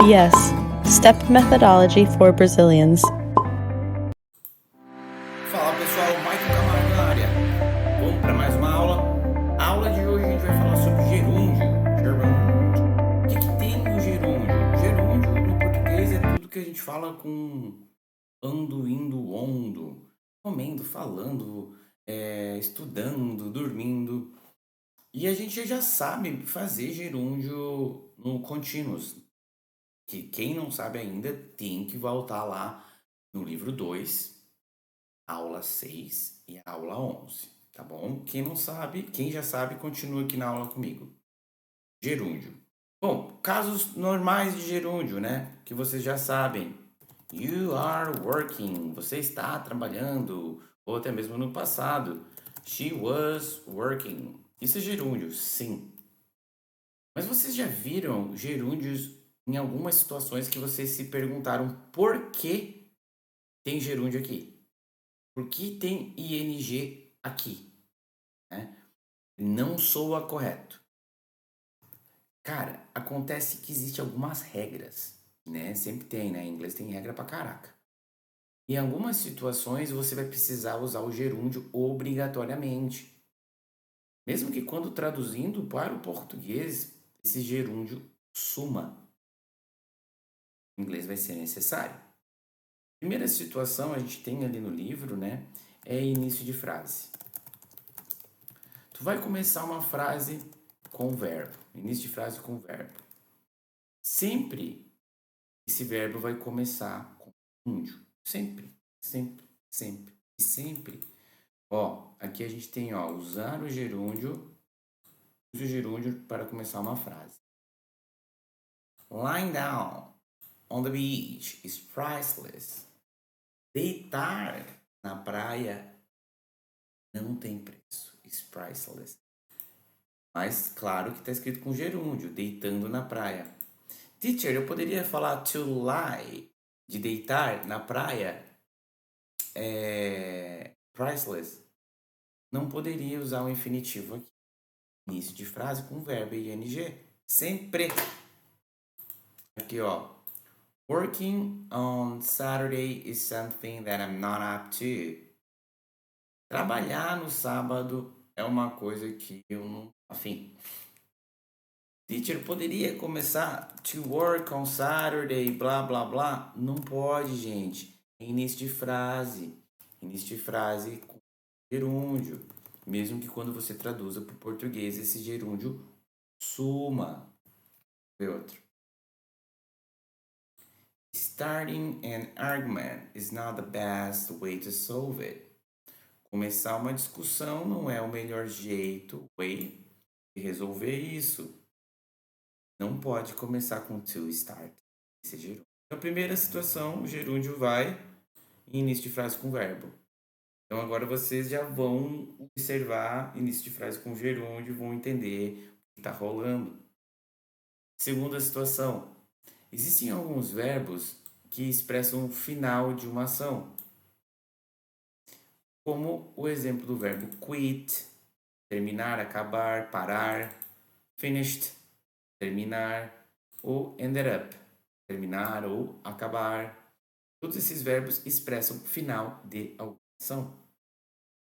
Yes, STEP methodology for Brazilians. Fala pessoal, Michael Camargo na área. Vamos para mais uma aula. A aula de hoje a gente vai falar sobre gerúndio. Gerúndio. O que tem no gerúndio? Gerúndio no português é tudo que a gente fala com ando, indo, ondo, comendo, falando, estudando, dormindo. E a gente já sabe fazer gerúndio no continuous. Que quem não sabe ainda tem que voltar lá no livro 2, aula 6 e aula 11, tá bom? Quem não sabe, quem já sabe, continua aqui na aula comigo. Gerúndio. Bom, casos normais de gerúndio, né? Que vocês já sabem. You are working. Você está trabalhando. Ou até mesmo no passado. She was working. Isso é gerúndio, sim. Mas vocês já viram gerúndios em algumas situações que vocês se perguntaram por que tem gerúndio aqui? Por que tem ing aqui? Né? Não soa correto. Cara, acontece que existe algumas regras, né? Sempre tem, né? Em inglês tem regra pra caraca. Em algumas situações você vai precisar usar o gerúndio obrigatoriamente. Mesmo que quando traduzindo para o português, esse gerúndio suma. Em inglês vai ser necessário. Primeira situação a gente tem ali no livro, né? É início de frase. Tu vai começar uma frase com verbo, início de frase com verbo. Sempre esse verbo vai começar com gerúndio. Sempre, sempre, sempre e sempre. Ó, aqui a gente tem, ó, usar o gerúndio, use o gerúndio para começar uma frase. Lying down on the beach is priceless. Deitar na praia não tem preço. Is priceless. Mas claro que está escrito com gerúndio, deitando na praia. Teacher, eu poderia falar to lie, de deitar na praia? Priceless. Não poderia usar o infinitivo aqui. Início de frase com verbo ing. Sempre. Aqui, ó. Working on Saturday is something that I'm not up to. Trabalhar no sábado é uma coisa que eu não... Afim. Teacher, poderia começar to work on Saturday, blá, blá, blá? Não pode, gente. É início de frase. Início de frase com gerúndio. Mesmo que quando você traduza para o português, esse gerúndio suma. Vê outro. Starting an argument is not the best way to solve it. Começar uma discussão não é o melhor jeito, way, de resolver isso. Não pode começar com to start. Esse é gerúndio. Na primeira situação, o gerúndio vai em início de frase com verbo. Então agora vocês já vão observar início de frase com gerúndio, vão entender o que está rolando. Segunda situação. Existem alguns verbos que expressam o final de uma ação. Como o exemplo do verbo quit, terminar, acabar, parar, finished, terminar, ou ended up, terminar ou acabar. Todos esses verbos expressam o final de alguma ação.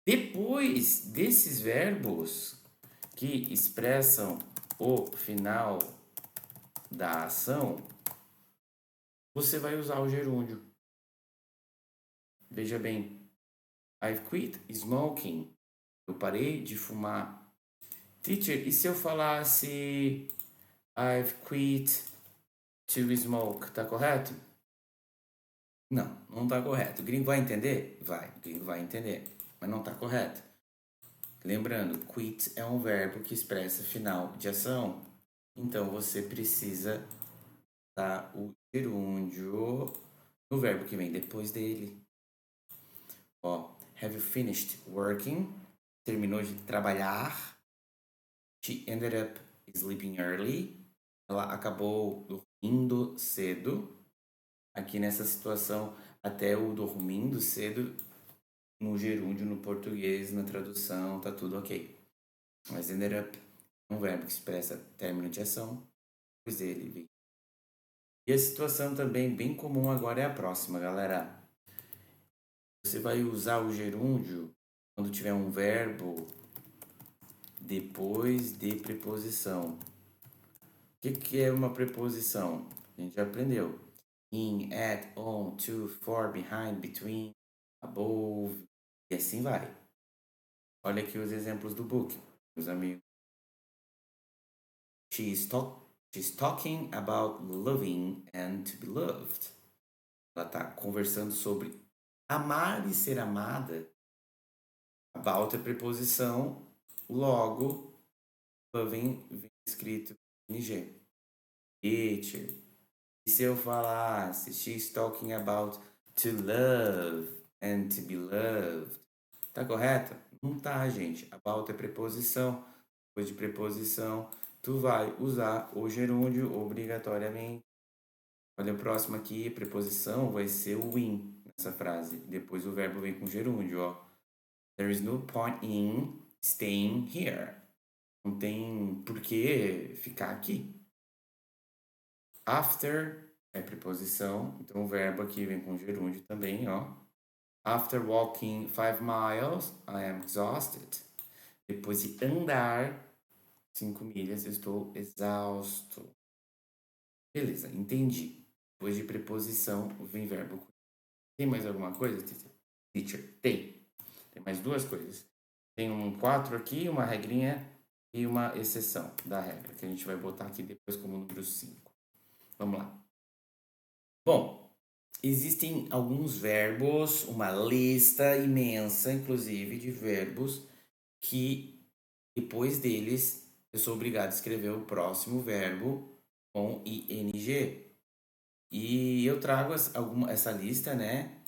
Depois desses verbos que expressam o final da ação, você vai usar o gerúndio. Veja bem, I've quit smoking. Eu parei de fumar. Teacher, e se eu falasse I've quit to smoke, tá correto? Não, não tá correto. O gringo vai entender? Vai, o gringo vai entender, mas não tá correto. Lembrando, quit é um verbo que expressa final de ação. Então você precisa dar o gerúndio no verbo que vem depois dele. Ó, have you finished working? Terminou de trabalhar. She ended up sleeping early. Ela acabou dormindo cedo. Aqui nessa situação, até o dormindo cedo, no gerúndio, no português, na tradução, tá tudo ok. Mas ended up é um verbo que expressa término de ação, pois ele E a situação também bem comum agora é a próxima, galera. Você vai usar o gerúndio quando tiver um verbo depois de preposição. O que é uma preposição? A gente já aprendeu. In, at, on, to, for, behind, between, above, e assim vai. Olha aqui os exemplos do book, meus amigos. She's talking about loving and to be loved. Ela está conversando sobre amar e ser amada. About é preposição, logo, loving vem escrito NG. Teacher. E se eu falasse, she's talking about to love and to be loved. Tá correto? Não tá, gente. About é preposição. Depois de preposição, tu vai usar o gerúndio obrigatoriamente. Olha o próximo aqui, preposição vai ser o in nessa frase. Depois o verbo vem com gerúndio, ó. There is no point in staying here. Não tem por que ficar aqui. After é preposição, então o verbo aqui vem com gerúndio também, ó. After walking 5 miles, I am exhausted. Depois de andar 5 milhas, eu estou exausto. Beleza, entendi. Depois de preposição, vem verbo. Tem mais alguma coisa, teacher? Tem. Tem mais duas coisas. Tem um 4 aqui, uma regrinha e uma exceção da regra, que a gente vai botar aqui depois como número 5. Vamos lá. Bom, existem alguns verbos, uma lista imensa, inclusive, de verbos que depois deles eu sou obrigado a escrever o próximo verbo com ing. E eu trago essa lista, né?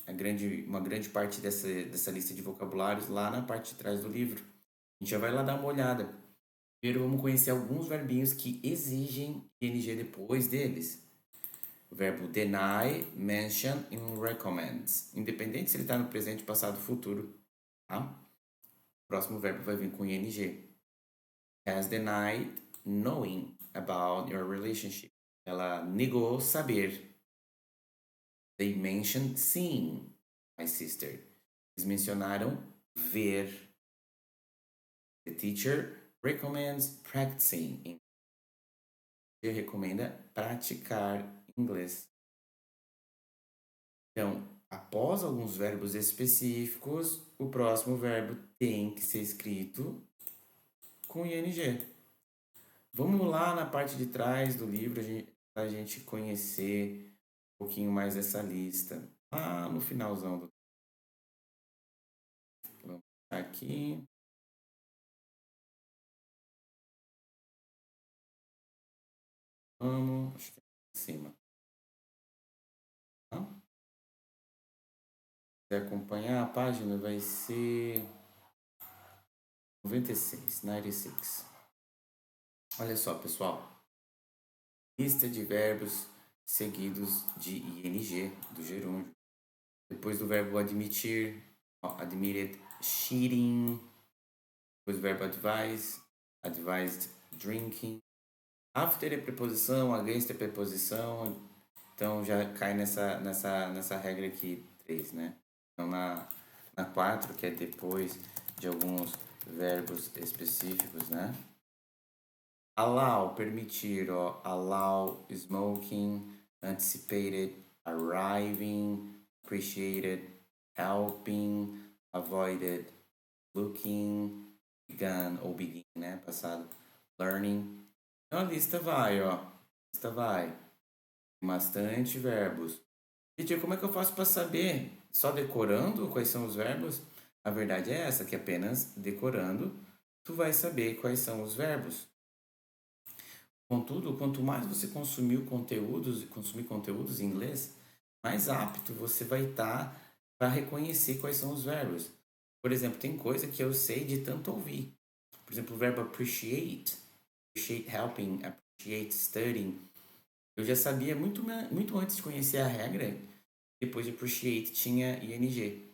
Uma grande parte dessa lista de vocabulários lá na parte de trás do livro. A gente já vai lá dar uma olhada. Primeiro vamos conhecer alguns verbinhos que exigem ing depois deles. O verbo deny, mention e recommends. Independente se ele está no presente, passado, futuro. Tá? O próximo verbo vai vir com ing. Has denied knowing about your relationship. Ela negou saber. They mentioned seeing my sister. Eles mencionaram ver. The teacher recommends practicing. O teacher recomenda praticar inglês. Então, após alguns verbos específicos, o próximo verbo tem que ser escrito com ing. Vamos lá na parte de trás do livro para a gente conhecer um pouquinho mais essa lista. Lá no finalzão do. Vamos aqui. Vamos, acho que é em cima. Tá? Se acompanhar a página, vai ser 96. Olha só, pessoal. Lista de verbos seguidos de ing, do gerúndio. Depois do verbo admitir, admitted, cheating. Depois do verbo advise, advised, drinking. After é preposição, against é preposição. Então já cai nessa regra aqui, 3, né? Então na 4, que é depois de alguns verbos específicos, né? Allow, permitir, ó. Allow smoking, anticipated, arriving, appreciated, helping, avoided, looking, began ou begin, né? Passado, learning. Então a lista vai, ó. Lista vai. Bastante verbos. E tia, como é que eu faço para saber? Só decorando quais são os verbos? A verdade é essa, que apenas decorando tu vai saber quais são os verbos. Contudo, quanto mais você consumir conteúdos em inglês, mais apto você vai estar para reconhecer quais são os verbos. Por exemplo, tem coisa que eu sei de tanto ouvir. Por exemplo, o verbo appreciate helping, appreciate studying. Eu já sabia muito antes de conhecer a regra, depois de appreciate tinha ing.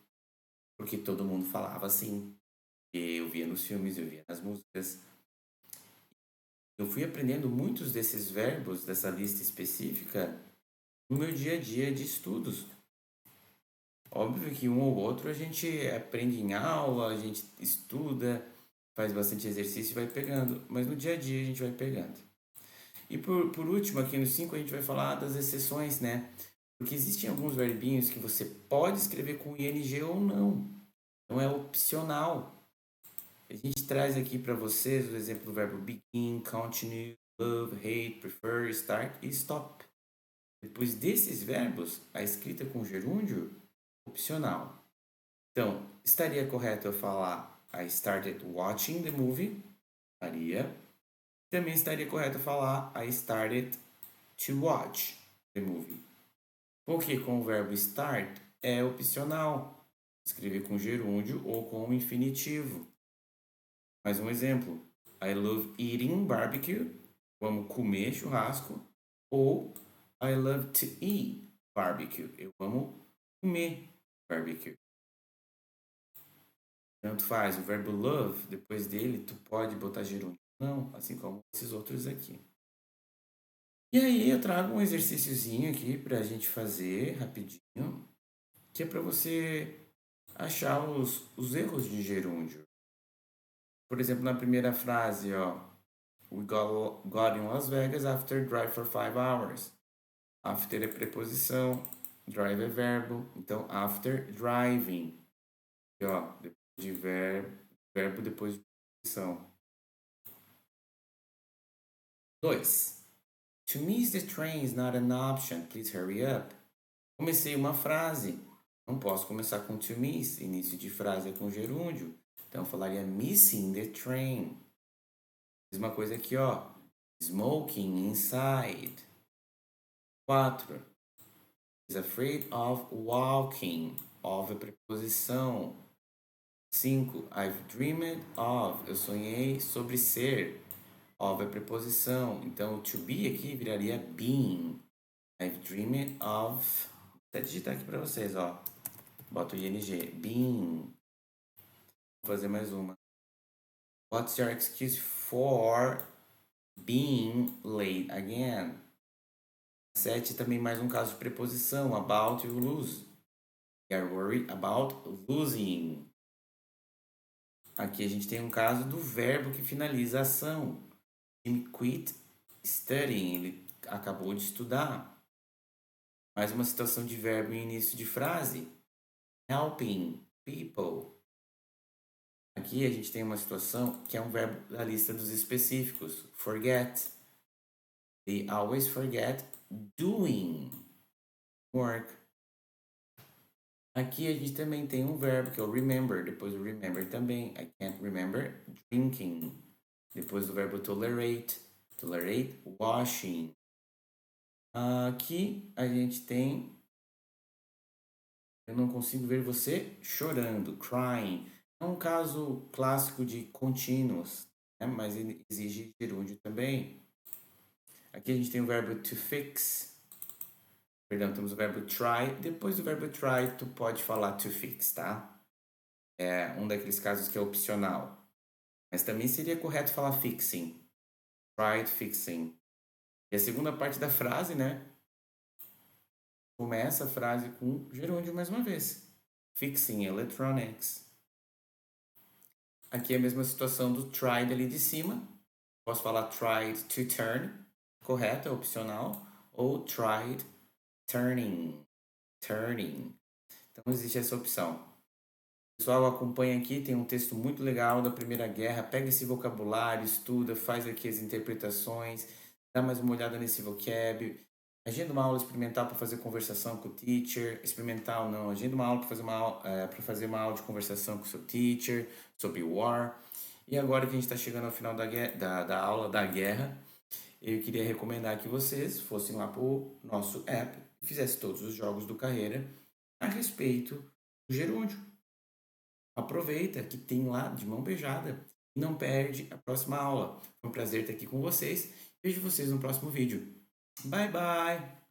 Porque todo mundo falava assim. Eu via nos filmes, eu via nas músicas. Eu fui aprendendo muitos desses verbos dessa lista específica no meu dia a dia de estudos. Óbvio que um ou outro a gente aprende em aula, a gente estuda, faz bastante exercício e vai pegando, mas no dia a dia a gente vai pegando. E por último, aqui no 5 a gente vai falar das exceções, né? Porque existem alguns verbinhos que você pode escrever com ing ou não. Então é opcional. A gente traz aqui para vocês o exemplo do verbo begin, continue, love, hate, prefer, start e stop. Depois desses verbos, a escrita com gerúndio, opcional. Então, estaria correto eu falar I started watching the movie? Estaria. Também estaria correto eu falar I started to watch the movie. Porque com o verbo start é opcional. Escrever com gerúndio ou com infinitivo. Mais um exemplo. I love eating barbecue. Eu amo comer churrasco. Ou I love to eat barbecue. Eu amo comer barbecue. Tanto faz. O verbo love, depois dele, tu pode botar gerúndio. Não, assim como esses outros aqui. E aí eu trago um exercíciozinho aqui pra gente fazer rapidinho. Que é pra você achar os erros de gerúndio. Por exemplo, na primeira frase, ó. We got in Las Vegas after drive for 5 hours. After é preposição, drive é verbo. Então, after driving. E, ó, depois de verbo depois de preposição. 2. To miss the train is not an option. Please hurry up. Comecei uma frase. Não posso começar com to miss. Início de frase é com gerúndio. Então, eu falaria missing the train. Mesma coisa aqui, ó. Smoking inside. 4. Is afraid of walking. Of é preposição. 5. I've dreamed of. Eu sonhei sobre ser. Of é preposição. Então, to be aqui viraria being. I've dreamed of. Vou até digitar aqui para vocês, ó. Bota o ing. Being. Vou fazer mais uma. What's your excuse for being late again? 7 também mais um caso de preposição. About you lose. You are worried about losing. Aqui a gente tem um caso do verbo que finaliza a ação. Jim quit studying. Ele acabou de estudar. Mais uma situação de verbo em início de frase. Helping people. Aqui a gente tem uma situação que é um verbo da lista dos específicos. Forget. They always forget doing work. Aqui a gente também tem um verbo que é o remember. Depois do remember também. I can't remember drinking. Depois do verbo tolerate. Tolerate washing. Aqui a gente tem... Eu não consigo ver você chorando. Crying. É um caso clássico de contínuos, né? Mas ele exige gerúndio também. Aqui a gente tem o verbo to fix. Perdão, temos o verbo try. Depois do verbo try, tu pode falar to fix, tá? É um daqueles casos que é opcional. Mas também seria correto falar fixing. Tried fixing. E a segunda parte da frase, né? Começa a frase com gerúndio mais uma vez. Fixing electronics. Aqui é a mesma situação do tried ali de cima. Posso falar tried to turn. Correto, é opcional. Ou tried turning. Turning. Então existe essa opção. Pessoal, acompanha aqui, tem um texto muito legal da Primeira Guerra. Pega esse vocabulário, estuda, faz aqui as interpretações, dá mais uma olhada nesse vocab. Agenda uma aula experimental para fazer conversação com o teacher. Experimental não, agenda uma aula para fazer uma aula de conversação com o seu teacher sobre war. E agora que a gente está chegando ao final da aula da guerra, eu queria recomendar que vocês fossem lá para o nosso app e fizessem todos os jogos do Carreira a respeito do gerúndio. Aproveita que tem lá de mão beijada e não perde a próxima aula. Foi um prazer estar aqui com vocês. Vejo vocês no próximo vídeo. Bye, bye!